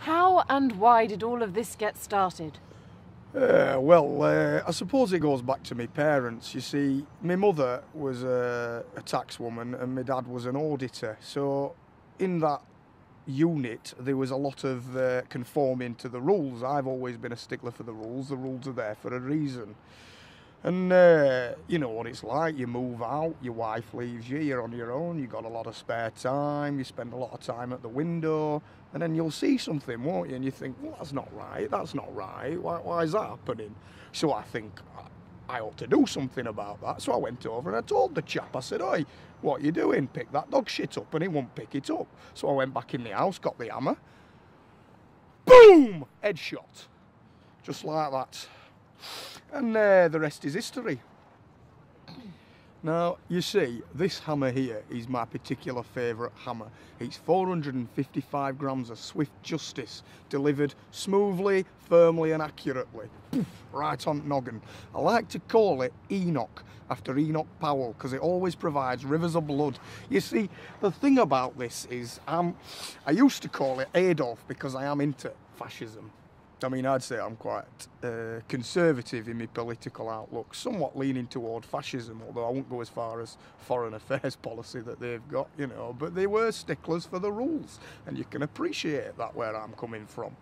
How and why did all of this get started? I suppose it goes back to my parents. You see, my mother was a tax woman and my dad was an auditor. So in that unit, there was a lot of conforming to the rules. I've always been a stickler for the rules. The rules are there for a reason. And you know what it's like. You move out, your wife leaves you, you're on your own, you've got a lot of spare time, you spend a lot of time at the window, and then you'll see something, won't you? And you think, well, that's not right, why is that happening? So I think I ought to do something about that. So I went over and I told the chap, I said, oi, what are you doing? Pick that dog shit up. And he won't pick it up. So I went back in the house, got the hammer, boom, headshot, just like that. And the rest is history. Now, you see, this hammer here is my particular favourite hammer. It's 455 grams of swift justice, delivered smoothly, firmly and accurately. Poof, right on noggin. I like to call it Enoch, after Enoch Powell, because it always provides rivers of blood. You see, the thing about this is, I used to call it Adolf because I am into fascism. I mean, I'd say I'm quite conservative in my political outlook, somewhat leaning toward fascism, although I won't go as far as foreign affairs policy that they've got, you know, but they were sticklers for the rules, and you can appreciate that where I'm coming from.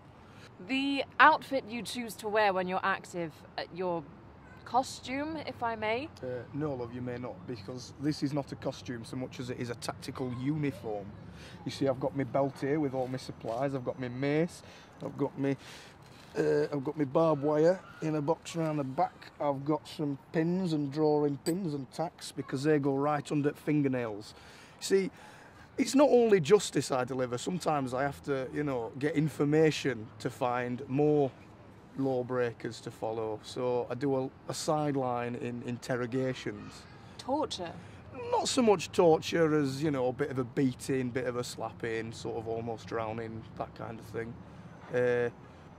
The outfit you choose to wear when you're active, your costume, if I may? No, love, you may not, because this is not a costume so much as it is a tactical uniform. You see, I've got my belt here with all my supplies, I've got my mace, I've got my barbed wire in a box around the back. I've got some pins and drawing pins and tacks because they go right under fingernails. See, it's not only justice I deliver. Sometimes I have to, you know, get information to find more lawbreakers to follow. So I do a sideline in interrogations. Torture? Not so much torture as, you know, a bit of a beating, bit of a slapping, sort of almost drowning, that kind of thing.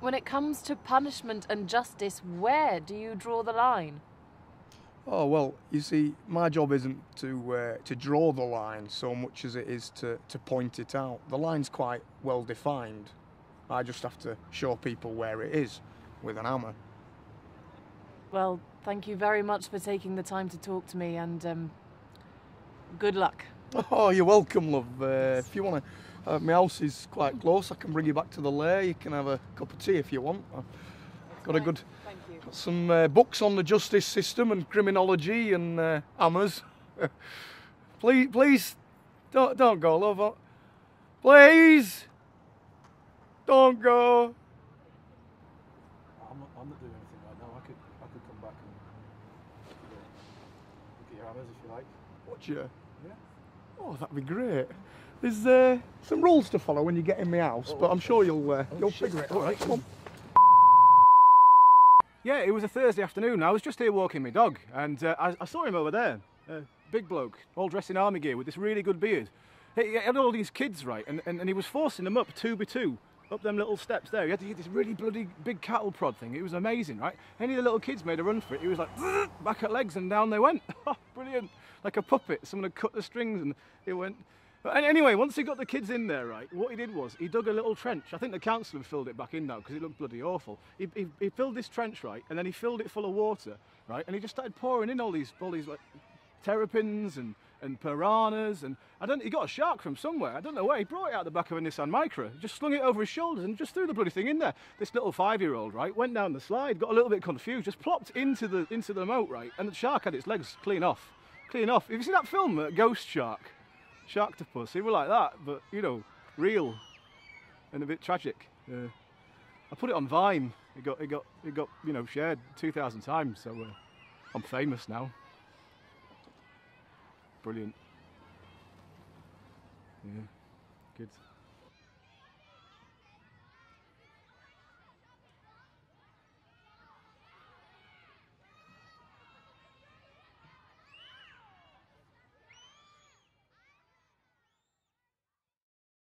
When it comes to punishment and justice, where do you draw the line? Oh, well, you see, my job isn't to draw the line so much as it is to point it out. The line's quite well defined. I just have to show people where it is with an hammer. Well, thank you very much for taking the time to talk to me, and good luck. Oh, you're welcome, love. If you want to... my house is quite close. I can bring you back to the lair. You can have a cup of tea if you want. I've got Thank you. Got some books on the justice system and criminology and hammers. Please, don't go, love. Please, don't go. I'm not doing anything right now. I could come back and look at your hammers if you like. Watch you? Yeah. Oh, that'd be great. There's some rules to follow when you get in my house, but I'm sure you'll figure it out. All right, come on. Yeah, it was a Thursday afternoon. I was just here walking my dog, and I saw him over there. Big bloke, all dressed in army gear with this really good beard. He had all these kids, right, and he was forcing them up 2x2, up them little steps there. He had this really bloody big cattle prod thing. It was amazing, right? Any of the little kids made a run for it. He was like, back at legs, and down they went. Brilliant. Like a puppet. Someone had cut the strings, and it went... But anyway, once he got the kids in there, right, what he did was he dug a little trench. I think the council have filled it back in now because it looked bloody awful. He filled this trench, right, and then he filled it full of water, right, and he just started pouring in all these like terrapins and piranhas, and he got a shark from somewhere. I don't know where. He brought it out the back of a Nissan Micra, just slung it over his shoulders and just threw the bloody thing in there. This little 5-year-old, right, went down the slide, got a little bit confused, just plopped into the moat, right, and the shark had its legs clean off. Have you seen that film, Ghost Shark? Sharktopus, he was like that, but, you know, real and a bit tragic. I put it on Vine. It got you know, shared 2,000 times, so I'm famous now. Brilliant. Yeah, good.